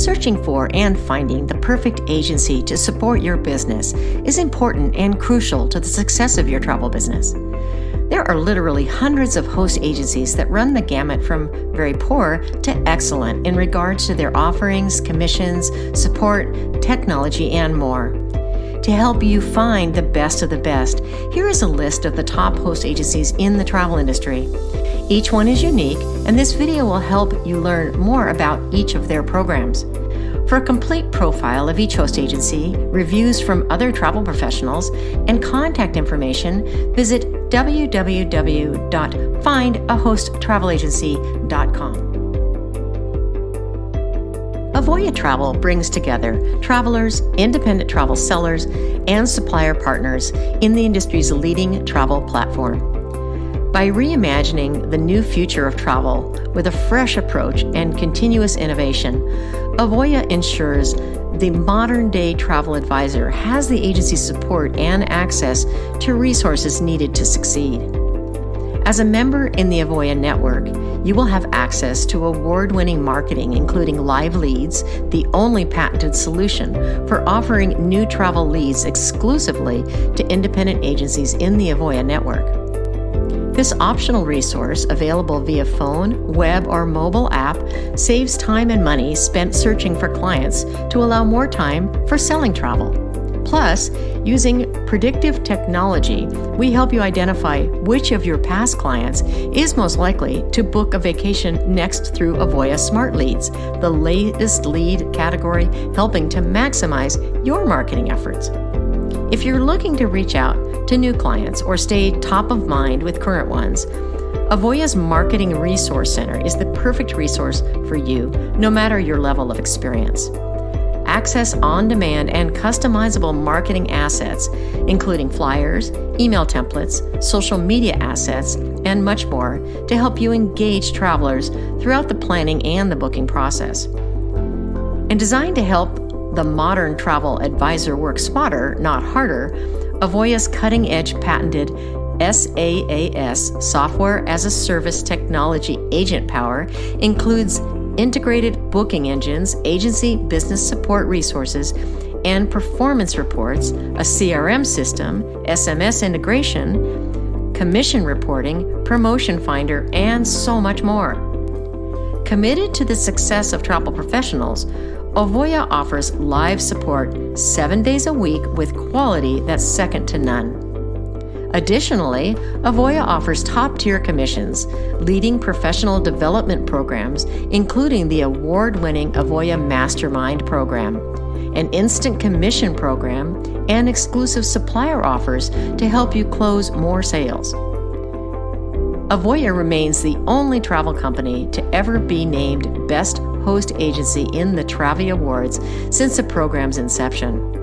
Searching for and finding the perfect agency to support your business is important and crucial to the success of your travel business. There are literally hundreds of host agencies that run the gamut from very poor to excellent in regards to their offerings, commissions, support, technology, and more. To help you find the best of the best, here is a list of the top host agencies in the travel industry. Each one is unique, and this video will help you learn more about each of their programs. For a complete profile of each host agency, reviews from other travel professionals, and contact information, visit www.findahosttravelagency.com. Avoya Travel brings together travelers, independent travel sellers, and supplier partners in the industry's leading travel platform. By reimagining the new future of travel with a fresh approach and continuous innovation, Avoya ensures the modern-day travel advisor has the agency's support and access to resources needed to succeed. As a member in the Avoya network, you will have access to award-winning marketing, including live leads, the only patented solution for offering new travel leads exclusively to independent agencies in the Avoya network. This optional resource, available via phone, web, or mobile app, saves time and money spent searching for clients to allow more time for selling travel. Plus, using predictive technology, we help you identify which of your past clients is most likely to book a vacation next through Avoya Smart Leads, the latest lead category helping to maximize your marketing efforts. If you're looking to reach out to new clients or stay top of mind with current ones, Avoya's Marketing Resource Center is the perfect resource for you, no matter your level of experience. Access on-demand and customizable marketing assets, including flyers, email templates, social media assets, and much more to help you engage travelers throughout the planning and the booking process. And designed to help the modern travel advisor work smarter, not harder, Avoya's cutting-edge patented SaaS, Software as a Service Technology Agent Power, includes integrated booking engines, agency business support resources, and performance reports, a CRM system, SMS integration, commission reporting, promotion finder, and so much more. Committed to the success of travel professionals, Avoya offers live support 7 days a week with quality that's second to none. Additionally, Avoya offers top-tier commissions, leading professional development programs, including the award-winning Avoya Mastermind program, an instant commission program, and exclusive supplier offers to help you close more sales. Avoya remains the only travel company to ever be named Best Host Agency in the Travel Awards since the program's inception.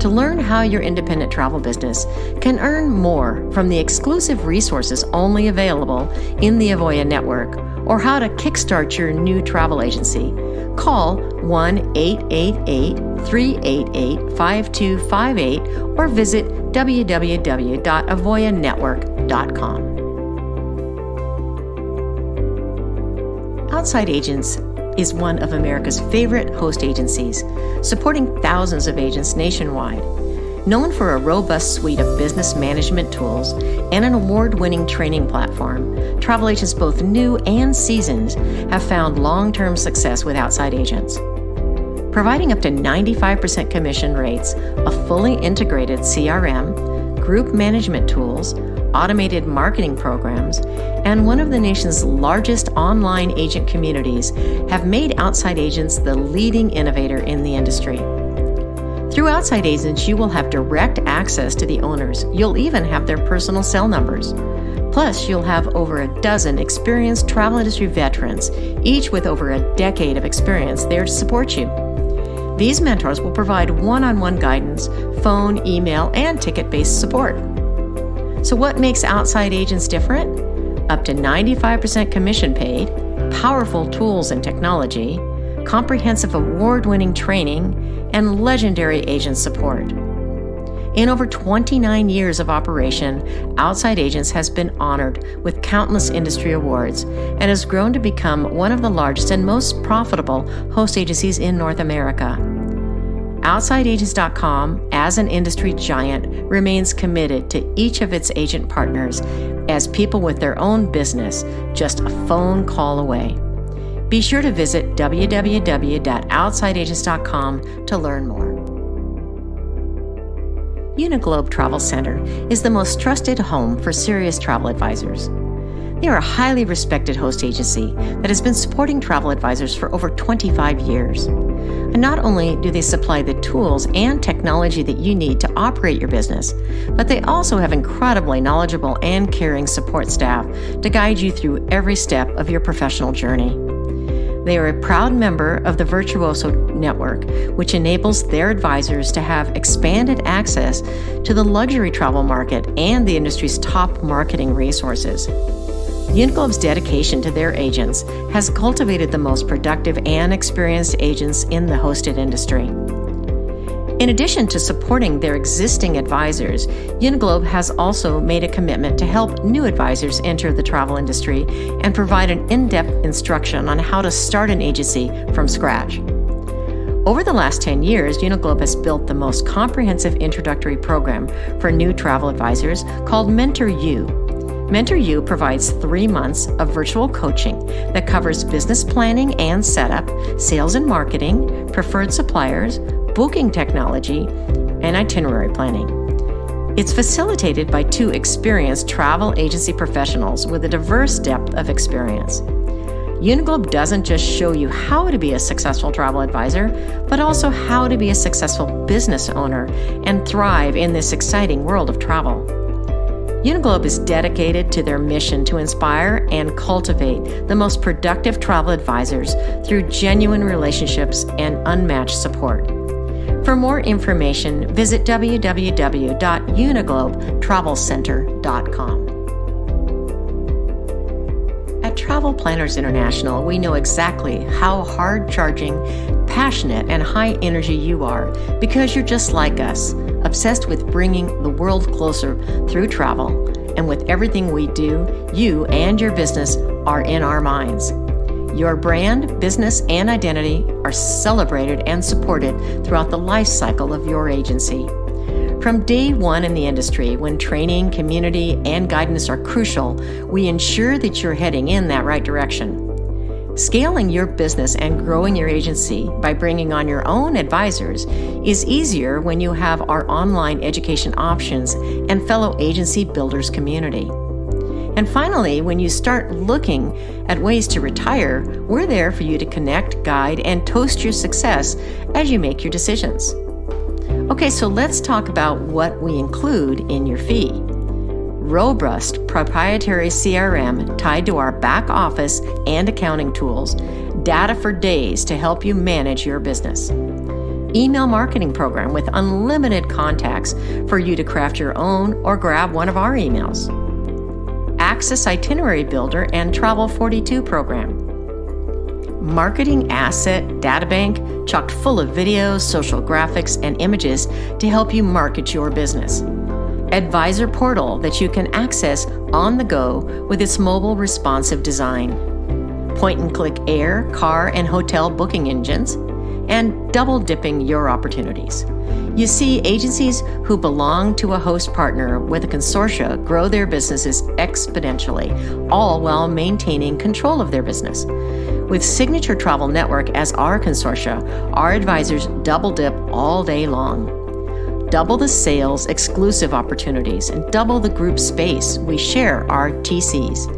To learn how your independent travel business can earn more from the exclusive resources only available in the Avoya network, or how to kickstart your new travel agency, call 1-888-388-5258 or visit www.avoyanetwork.com. Outside Agents is one of America's favorite host agencies, supporting thousands of agents nationwide. Known for a robust suite of business management tools and an award-winning training platform, travel agents both new and seasoned have found long-term success with Outside Agents. Providing up to 95% commission rates, a fully integrated CRM, group management tools, automated marketing programs, and one of the nation's largest online agent communities have made Outside Agents the leading innovator in the industry. Through Outside Agents, you will have direct access to the owners. You'll even have their personal cell numbers. Plus, you'll have over a dozen experienced travel industry veterans, each with over a decade of experience there to support you. These mentors will provide one-on-one guidance, phone, email, and ticket-based support. So what makes Outside Agents different? Up to 95% commission paid, powerful tools and technology, comprehensive award-winning training, and legendary agent support. In over 29 years of operation, Outside Agents has been honored with countless industry awards and has grown to become one of the largest and most profitable host agencies in North America. OutsideAgents.com, as an industry giant, remains committed to each of its agent partners as people with their own business, just a phone call away. Be sure to visit www.outsideagents.com to learn more. Uniglobe Travel Center is the most trusted home for serious travel advisors. They are a highly respected host agency that has been supporting travel advisors for over 25 years. And not only do they supply the tools and technology that you need to operate your business, but they also have incredibly knowledgeable and caring support staff to guide you through every step of your professional journey. They are a proud member of the Virtuoso Network, which enables their advisors to have expanded access to the luxury travel market and the industry's top marketing resources. Uniglobe's dedication to their agents has cultivated the most productive and experienced agents in the hosted industry. In addition to supporting their existing advisors, Uniglobe has also made a commitment to help new advisors enter the travel industry and provide an in-depth instruction on how to start an agency from scratch. Over the last 10 years, Uniglobe has built the most comprehensive introductory program for new travel advisors called Mentor U. Mentor U provides 3 months of virtual coaching that covers business planning and setup, sales and marketing, preferred suppliers, booking technology, and itinerary planning. It's facilitated by 2 experienced travel agency professionals with a diverse depth of experience. Uniglobe doesn't just show you how to be a successful travel advisor, but also how to be a successful business owner and thrive in this exciting world of travel. Uniglobe is dedicated to their mission to inspire and cultivate the most productive travel advisors through genuine relationships and unmatched support. For more information, visit www.uniglobetravelcenter.com. At Travel Planners International, we know exactly how hard-charging, passionate, and high-energy you are because you're just like us, obsessed with bringing the world closer through travel. And with everything we do, you and your business are in our minds. Your brand, business, and identity are celebrated and supported throughout the life cycle of your agency. From day one in the industry, when training, community, and guidance are crucial, we ensure that you're heading in that right direction. Scaling your business and growing your agency by bringing on your own advisors is easier when you have our online education options and fellow agency builders community. And finally, when you start looking at ways to retire, we're there for you to connect, guide, and toast your success as you make your decisions. Okay, so let's talk about what we include in your fee. Robust proprietary CRM tied to our back office and accounting tools, data for days to help you manage your business. Email marketing program with unlimited contacts for you to craft your own or grab one of our emails. Access Itinerary Builder and Travel 42 program. Marketing asset databank chock full of videos, social graphics, and images to help you market your business. Advisor portal that you can access on the go with its mobile responsive design. Point-and-click air, car, and hotel booking engines, and double-dipping your opportunities. You see, agencies who belong to a host partner with a consortia grow their businesses exponentially, all while maintaining control of their business. With Signature Travel Network as our consortia, our advisors double-dip all day long. Double the sales exclusive opportunities and double the group space we share our TCs.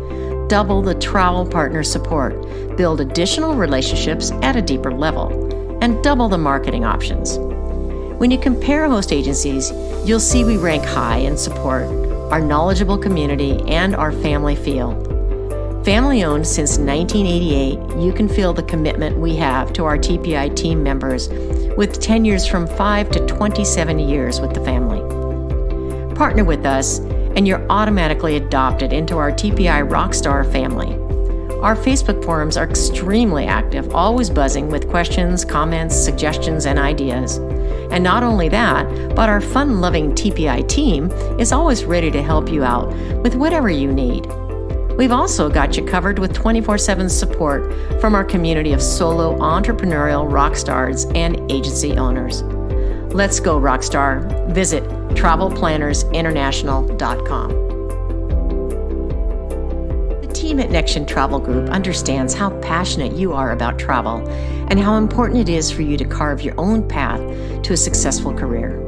Double the travel partner support, build additional relationships at a deeper level, and double the marketing options. When you compare host agencies, you'll see we rank high in support, our knowledgeable community, and our family feel. Family owned since 1988, you can feel the commitment we have to our TPI team members with tenures from 5 to 27 years with the family. Partner with us and you're automatically adopted into our TPI Rockstar family. Our Facebook forums are extremely active, always buzzing with questions, comments, suggestions, and ideas. And not only that, but our fun-loving TPI team is always ready to help you out with whatever you need. We've also got you covered with 24/7 support from our community of solo entrepreneurial rock stars and agency owners. Let's go, Rockstar. Visit travelplannersinternational.com. The team at Nexion Travel Group understands how passionate you are about travel and how important it is for you to carve your own path to a successful career.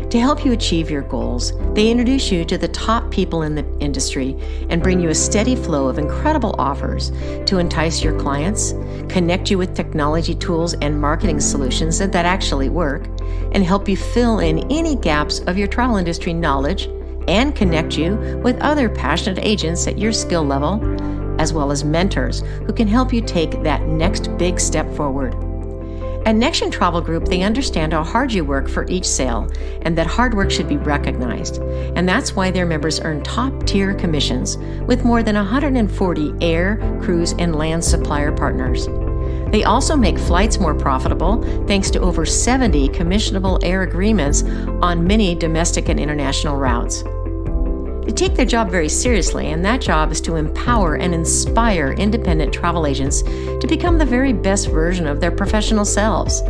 To help you achieve your goals, they introduce you to the top people in the industry and bring you a steady flow of incredible offers to entice your clients, connect you with technology tools and marketing solutions that actually work, and help you fill in any gaps of your travel industry knowledge and connect you with other passionate agents at your skill level, as well as mentors who can help you take that next big step forward. At Nexion Travel Group, they understand how hard you work for each sale and that hard work should be recognized. And that's why their members earn top-tier commissions with more than 140 air, cruise, and land supplier partners. They also make flights more profitable thanks to over 70 commissionable air agreements on many domestic and international routes. They take their job very seriously, and that job is to empower and inspire independent travel agents to become the very best version of their professional selves.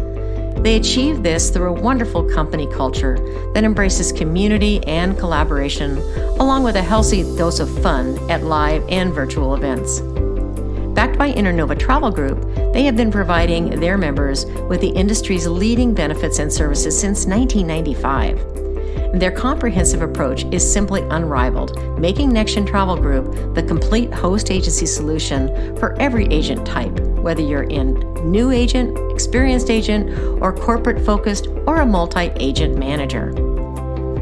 They achieve this through a wonderful company culture that embraces community and collaboration, along with a healthy dose of fun at live and virtual events. Backed by Avoya Travel Group, they have been providing their members with the industry's leading benefits and services since 1995. Their comprehensive approach is simply unrivaled, making Nexion Travel Group the complete host agency solution for every agent type, whether you're in new agent, experienced agent, or corporate focused, or a multi-agent manager.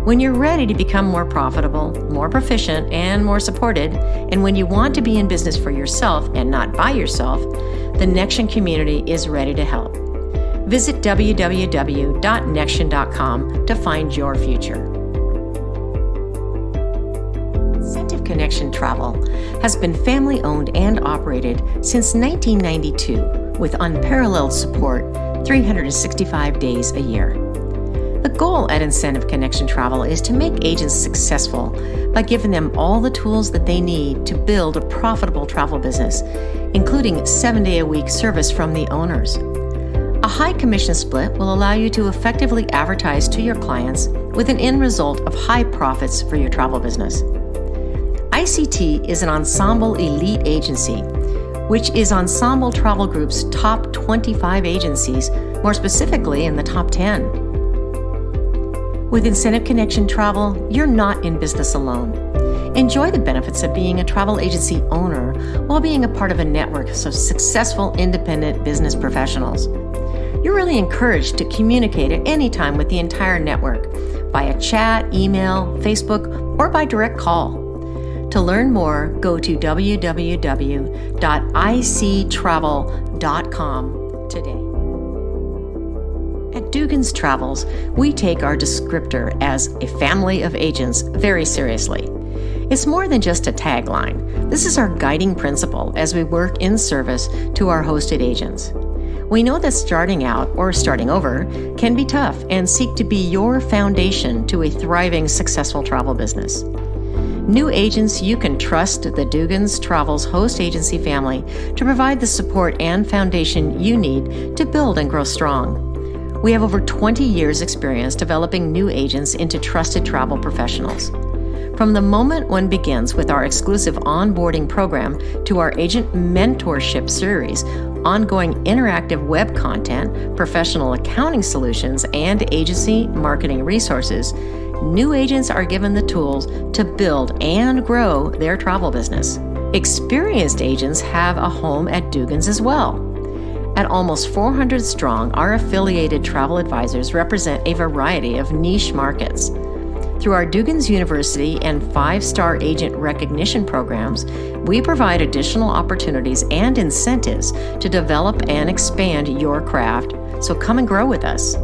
When you're ready to become more profitable, more proficient, and more supported, and when you want to be in business for yourself and not by yourself, the Nexion community is ready to help. Visit www.nexion.com to find your future. Incentive Connection Travel has been family-owned and operated since 1992 with unparalleled support 365 days a year. The goal at Incentive Connection Travel is to make agents successful by giving them all the tools that they need to build a profitable travel business, including 7-day-a-week service from the owners. A high commission split will allow you to effectively advertise to your clients with an end result of high profits for your travel business. ICT is an ensemble elite agency, which is Ensemble Travel Group's top 25 agencies, more specifically in the top 10. With Incentive Connection Travel, you're not in business alone. Enjoy the benefits of being a travel agency owner while being a part of a network of successful independent business professionals. You're really encouraged to communicate at any time with the entire network via chat, email, Facebook, or by direct call. To learn more, go to www.ictravel.com today. At Dugan's Travels, we take our descriptor as a family of agents very seriously. It's more than just a tagline. This is our guiding principle as we work in service to our hosted agents. We know that starting out or starting over can be tough and seek to be your foundation to a thriving, successful travel business. New agents, you can trust the Dugan's Travels host agency family to provide the support and foundation you need to build and grow strong. We have over 20 years' experience developing new agents into trusted travel professionals. From the moment one begins with our exclusive onboarding program to our agent mentorship series, ongoing interactive web content, professional accounting solutions, and agency marketing resources, new agents are given the tools to build and grow their travel business. Experienced agents have a home at Dugan's as well. At almost 400 strong, our affiliated travel advisors represent a variety of niche markets. Through our Dugan's University and 5-star agent recognition programs, we provide additional opportunities and incentives to develop and expand your craft, so come and grow with us.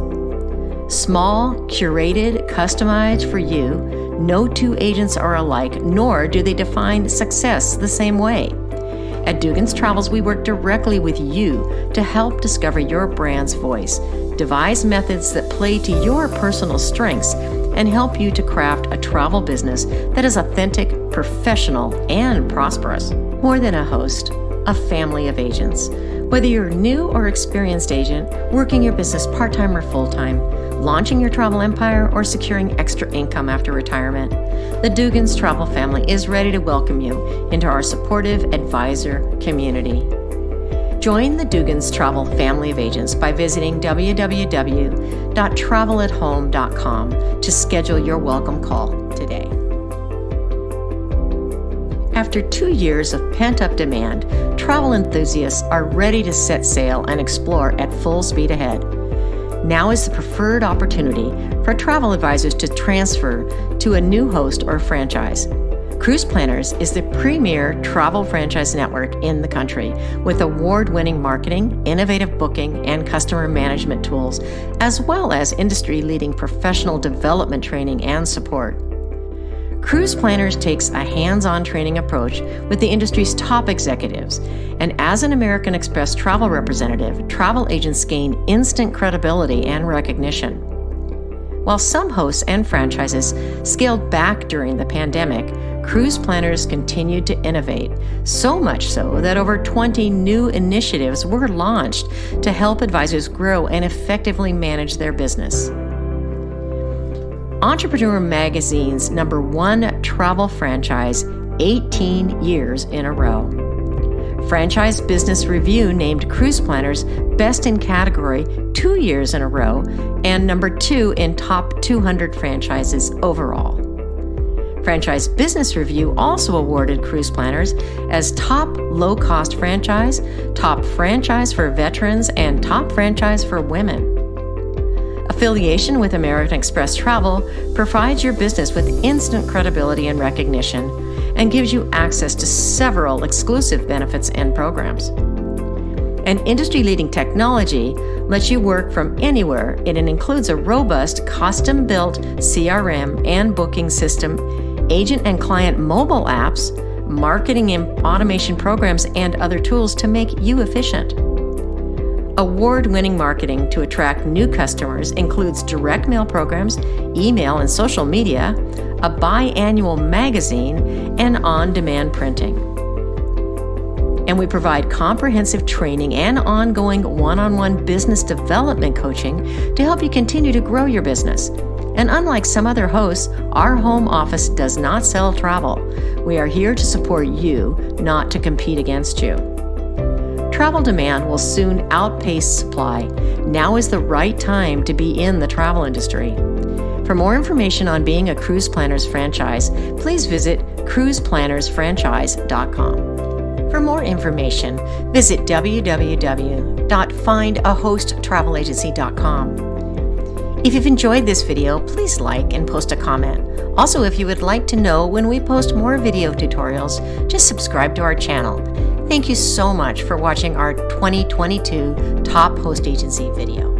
Small, curated, customized for you, no two agents are alike, nor do they define success the same way. At Dugan's Travels, we work directly with you to help discover your brand's voice, devise methods that play to your personal strengths, and help you to craft a travel business that is authentic, professional, and prosperous. More than a host, a family of agents. Whether you're a new or experienced agent, working your business part-time or full-time, launching your travel empire, or securing extra income after retirement, the Dugan's Travel family is ready to welcome you into our supportive advisor community. Join the Dugan's Travel family of agents by visiting www.travelathome.com to schedule your welcome call today. After 2 years of pent-up demand, travel enthusiasts are ready to set sail and explore at full speed ahead. Now is the preferred opportunity for travel advisors to transfer to a new host or franchise. Cruise Planners is the premier travel franchise network in the country with award-winning marketing, innovative booking, and customer management tools, as well as industry-leading professional development training and support. Cruise Planners takes a hands-on training approach with the industry's top executives, and as an American Express travel representative, travel agents gain instant credibility and recognition. While some hosts and franchises scaled back during the pandemic, Cruise Planners continued to innovate, so much so that over 20 new initiatives were launched to help advisors grow and effectively manage their business. Entrepreneur Magazine's #1 travel franchise 18 years in a row. Franchise Business Review named Cruise Planners Best in Category 2 years in a row and #2 in top 200 franchises overall. Franchise Business Review also awarded Cruise Planners as Top Low-Cost Franchise, Top Franchise for Veterans, and Top Franchise for Women. Affiliation with American Express Travel provides your business with instant credibility and recognition and gives you access to several exclusive benefits and programs. And industry-leading technology lets you work from anywhere, and it includes a robust custom-built CRM and booking system, agent and client mobile apps, marketing and automation programs, and other tools to make you efficient. Award-winning marketing to attract new customers includes direct mail programs, email and social media, a biannual magazine, and on-demand printing. And we provide comprehensive training and ongoing one-on-one business development coaching to help you continue to grow your business. And unlike some other hosts, our home office does not sell travel. We are here to support you, not to compete against you. Travel demand will soon outpace supply. Now is the right time to be in the travel industry. For more information on being a Cruise Planners franchise, please visit cruiseplannersfranchise.com. For more information, visit www.findahosttravelagency.com. If you've enjoyed this video, please like and post a comment. Also, if you would like to know when we post more video tutorials, just subscribe to our channel. Thank you so much for watching our 2022 Top Host Agency video.